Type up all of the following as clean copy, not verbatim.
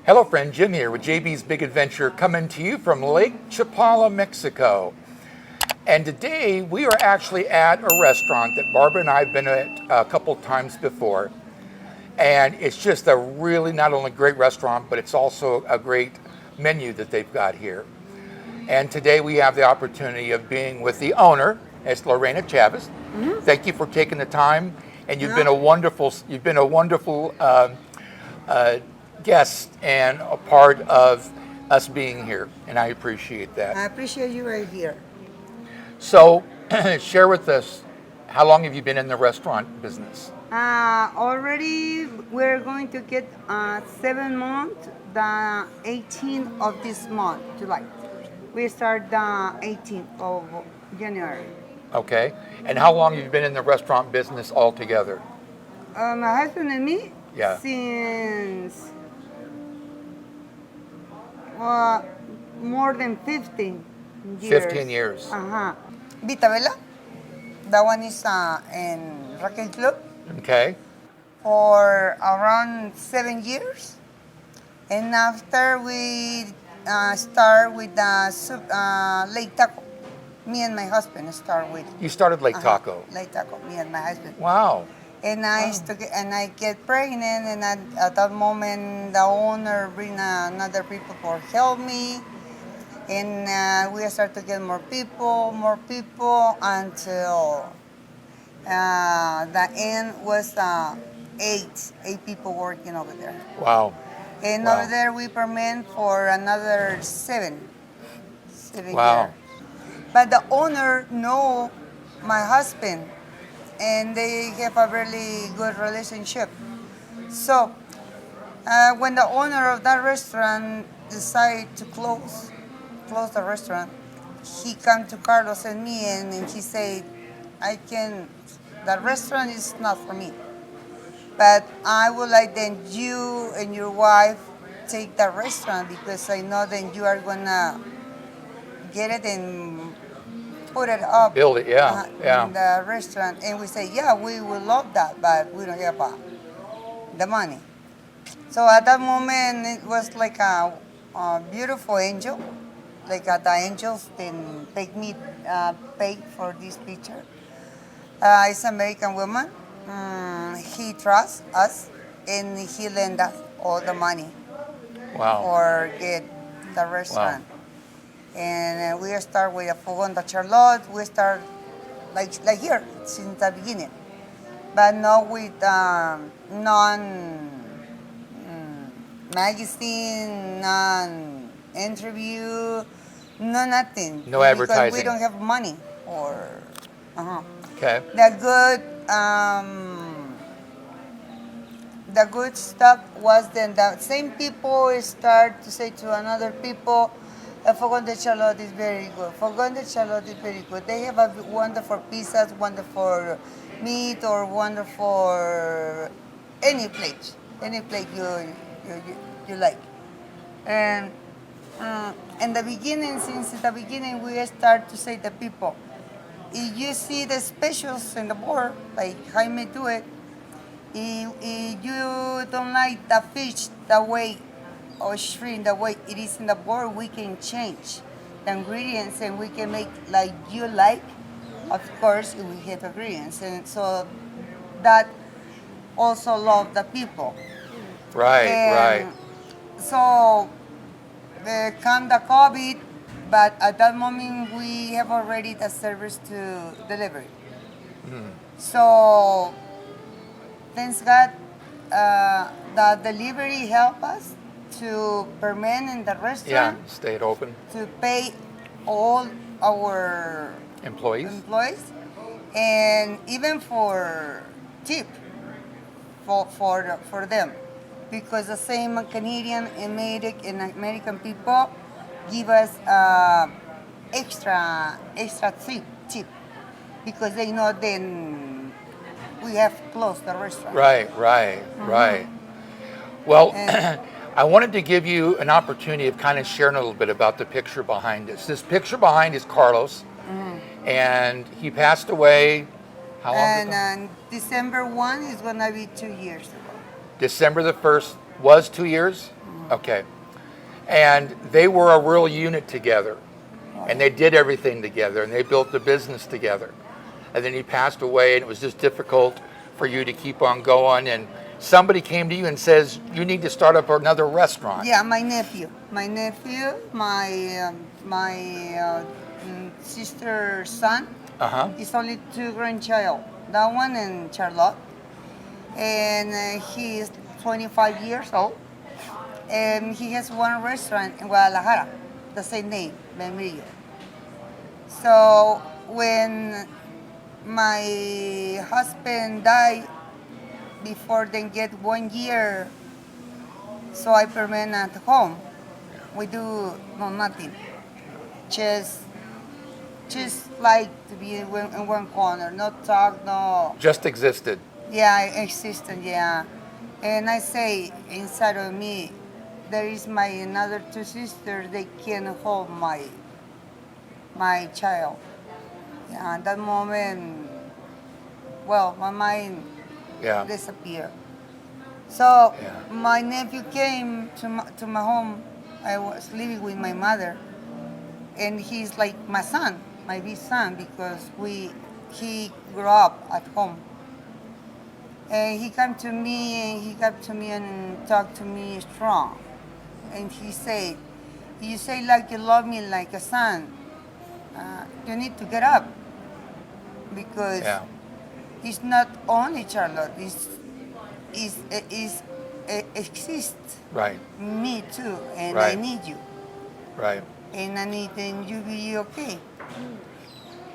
Hello friend, Jim here with JB's Big Adventure coming to you from Lake Chapala, Mexico. And today we are actually at a restaurant that Barbara and I have been at a couple times before. And it's just a really not only great restaurant, but it's also a great menu that they've got here. And today we have the opportunity of being with the owner, it's Lorena Chavez. Mm-hmm. Thank you for taking the time. And you've been a wonderful guest and a part of us being here, and I appreciate that. I appreciate you right here. So, share with us, how long have you been in the restaurant business? Already we're going to get 7 months, the 18th of this month, July. We start the 18th of January. Okay, and how long have you been in the restaurant business altogether? My husband and me? Yeah. Since more than 15 years. 15 years. Vitabella, that one is in Racquet Club. Okay. For around 7 years. And after we start with the Lake Taco. Me and my husband start with. You started Lake Taco. Lake Taco, me and my husband. Wow. And I get pregnant, and at that moment the owner bring another people for help me, and we start to get more people until the end was eight people working over there. Wow. And over there we permanent for another seven wow. years. But the owner know my husband, and they have a really good relationship. So when the owner of that restaurant decided to close the restaurant, he come to Carlos and me, and he said, the restaurant is not for me, but I would like that you and your wife take the restaurant, because I know that you are gonna get it and put it up. Build it, yeah. In the restaurant. And we say, yeah, we would love that, but we don't have the money. So at that moment, it was like a beautiful angel. Like the angels didn't pay for this picture. It's an American woman. He trusts us, and he lend us all the money. Wow. For get the restaurant. Wow. And we start with a Fogón de Charlotte. We start like here since the beginning, but not with non-magazine, non-interview, no nothing. No advertising. Because we don't have money or. Okay. The good stuff was then the same people start to say to another people, Fogón de Charlotte is very good. Fogón de Charlotte is very good. They have a wonderful pizzas, wonderful meat, or wonderful any plate you like. And in the beginning, since the beginning, we start to say to people, if you see the specials in the board, like Jaime do it, if you don't like the fish the way or shrimp the way it is in the board, we can change the ingredients and we can make like you like. Of course, we have ingredients, and so that also love the people. Right. So come the COVID, but at that moment we have already the service to delivery. So thanks God, the delivery help us to permanent in the restaurant. Yeah, stayed open. To pay all our employees, and even for tip for them, because the same Canadian and American people give us extra tip, because they know then we have closed the restaurant. Right. Well, I wanted to give you an opportunity of kind of sharing a little bit about the picture behind us. This picture behind is Carlos, and he passed away how long ago? And December 1 is going to be 2 years ago. December the 1st was 2 years? Okay. And they were a real unit together. And they did everything together, and they built the business together. And then he passed away, and it was just difficult for you to keep on going. And somebody came to you and says, you need to start up another restaurant. Yeah, my nephew, my sister's son. Uh-huh. He's only two grandchild, that one and Charlotte. And he is 25 years old. And he has one restaurant in Guadalajara, the same name, Membrillo. So when my husband died, before they get 1 year, so I remain at home. We do nothing, just like to be in one corner, not talk, no. Just existed. Yeah, existent, yeah. And I say inside of me, there is my another two sisters. They can hold my child. Yeah, at that moment, well, my mind disappeared. So my nephew came to my home. I was living with my mother, and he's like my son, my big son, because he grew up at home. And he came to me and talked to me strong. And he said, you say like you love me like a son. You need to get up, because it's not only Charlotte. It exists. Right. Me too, and Right. I need you. Right. And I need you be okay,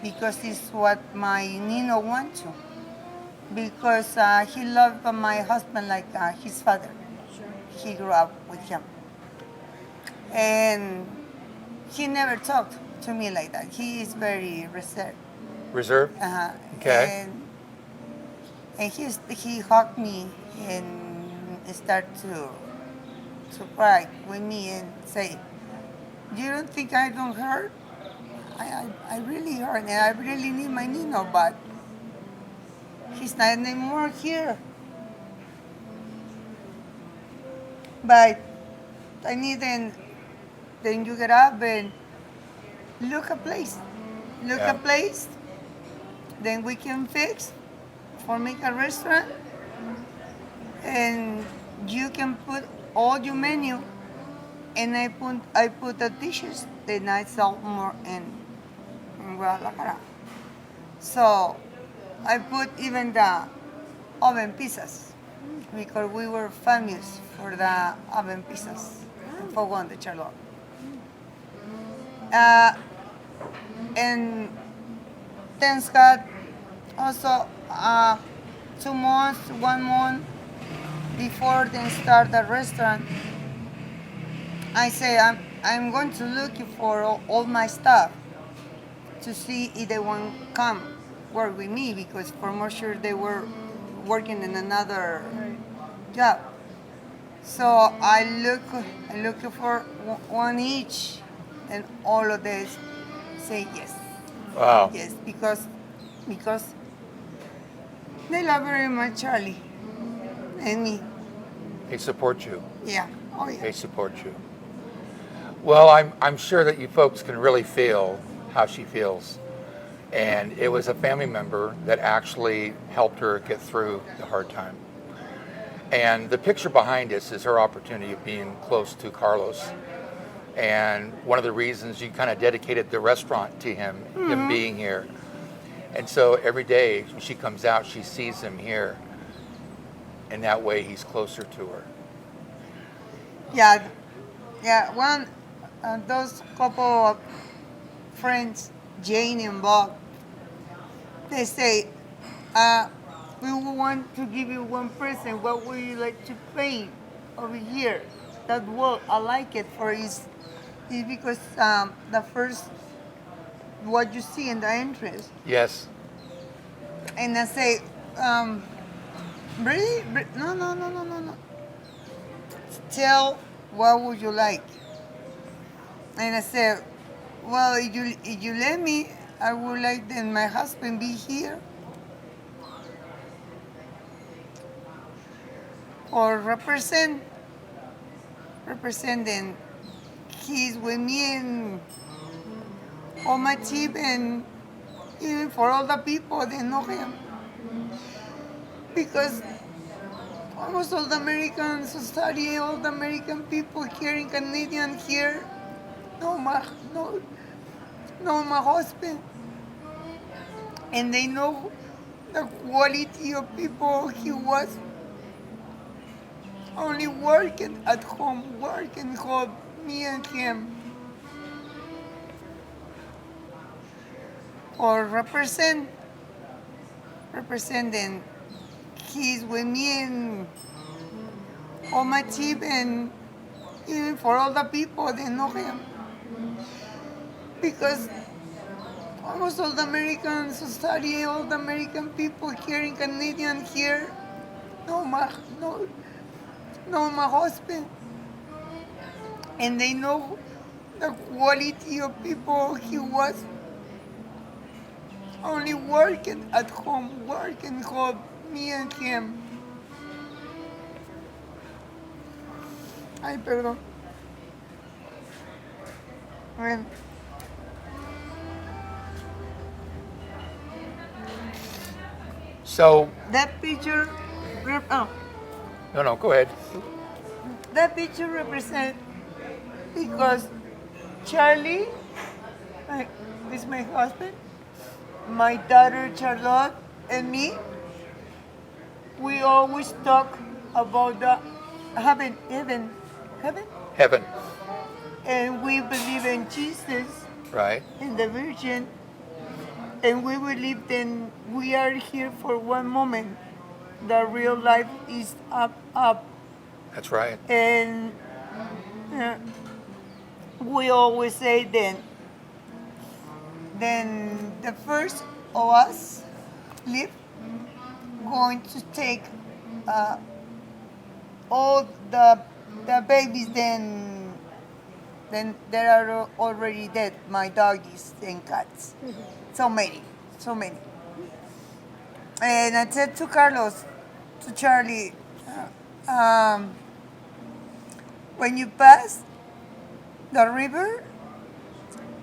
because it's what my Nino wants to. Because he loved my husband like his father. He grew up with him. And he never talked to me like that. He is very reserved. Reserved? Uh-huh. Okay. And he hugged me and started to cry with me and say, you don't think I don't hurt? I really hurt, and I really need my Nino, but he's not anymore here. But I need then you get up and look a place. Look a place. Then we can fix or make a restaurant. And you can put all your menu, and I put the dishes that I sell more in Guadalajara. So I put even the oven pizzas, because we were famous for the oven pizzas in Fogon de Charlotte. And thanks God, also 2 months, 1 month before they start the restaurant, I say I'm going to look for all my staff to see if they want to come work with me, because for more sure they were working in another job. So I look for one each, and all of this say yes. Wow. Yes, because they love very much Charlie and me. They support you. Yeah. Oh yeah. They support you. Well, I'm sure that you folks can really feel how she feels. And it was a family member that actually helped her get through the hard time. And the picture behind us is her opportunity of being close to Carlos. And one of the reasons you kind of dedicated the restaurant to him, him being here. And so every day when she comes out, she sees him here. And that way he's closer to her. Yeah. One, those couple of friends, Jane and Bob, they say, we want to give you one present. What would you like to paint over here? That wall, I like it for is because the first, what you see in the entrance. Yes. And I say, really? No. Tell, what would you like? And I said, well, if you let me, I would like then my husband be here. Or represent representing. He's with me and all my team, and even for all the people that know him. Because almost all the American society, all the American people here in Canadian here know my husband. And they know the quality of people he was. Only working at home, working home, me and him. Or representing. He's with me and all my team, and even for all the people that know him. Because almost all the American society, all the American people here in Canadian here know my husband. And they know the quality of people he was. Only working at home, working home, me and him. Ay, perdón. Bueno. So, That picture, no, go ahead. that picture represents because Charlie, this is my husband, my daughter Charlotte, and me. We always talk about the heaven, Heaven, and we believe in Jesus right? and the Virgin, and we believe that we are here for one moment. The real life is up, That's right. and we always say then the first of us live going to take all the babies then there are already dead, my doggies and cats. So many. And I said to Carlos, to Charlie, when you pass the river,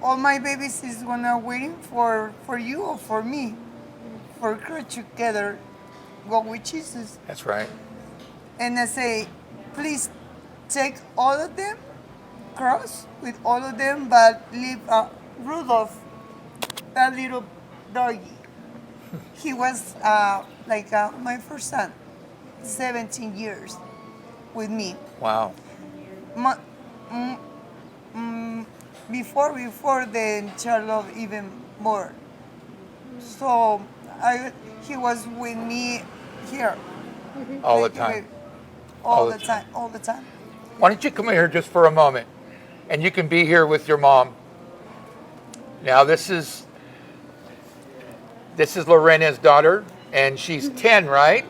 all my babies is gonna waiting for you or for me, for cry together, go with Jesus. That's right. And I say, please take all of them, cross with all of them, but leave Rudolph, that little doggy. He was my first son, 17 years with me. Wow. Before then, Charlotte even more. So he was with me here. All the time. All the time. Why don't you come here just for a moment, and you can be here with your mom. Now this is Lorena's daughter, and she's 10, right?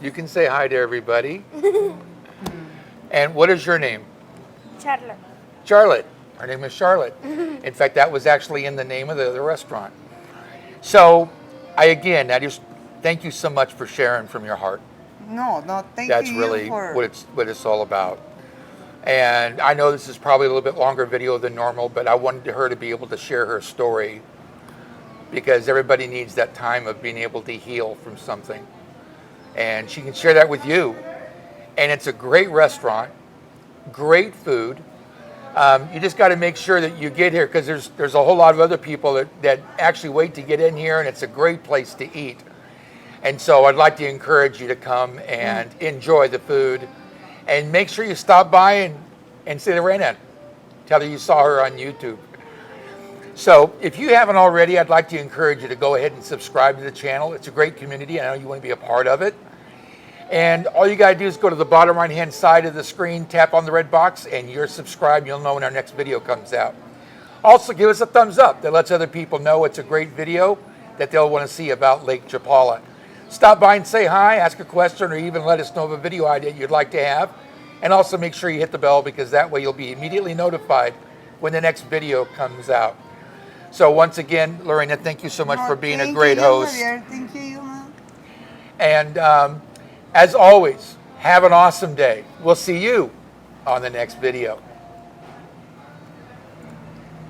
You can say hi to everybody. And what is your name? Charlotte. Charlotte. Her name is Charlotte. In fact, that was actually in the name of the restaurant. So, I just thank you so much for sharing from your heart. No, thank That's you. really for... what it's all about. And I know this is probably a little bit longer video than normal, but I wanted her to be able to share her story because everybody needs that time of being able to heal from something. And she can share that with you. And it's a great restaurant, great food. You just got to make sure that you get here because there's a whole lot of other people that actually wait to get in here, and it's a great place to eat. And so I'd like to encourage you to come and enjoy the food, and make sure you stop by and say Lorena, tell her you saw her on YouTube. So if you haven't already, I'd like to encourage you to go ahead and subscribe to the channel. It's a great community. I know you want to be a part of it. And all you got to do is go to the bottom right-hand side of the screen, tap on the red box, and you're subscribed. You'll know when our next video comes out. Also, give us a thumbs up. That lets other people know it's a great video that they'll want to see about Lake Chapala. Stop by and say hi, ask a question, or even let us know of a video idea you'd like to have. And also make sure you hit the bell because that way you'll be immediately notified when the next video comes out. So once again, Lorena, thank you so much for being a great host. Thank you, Mom. And as always, have an awesome day. We'll see you on the next video.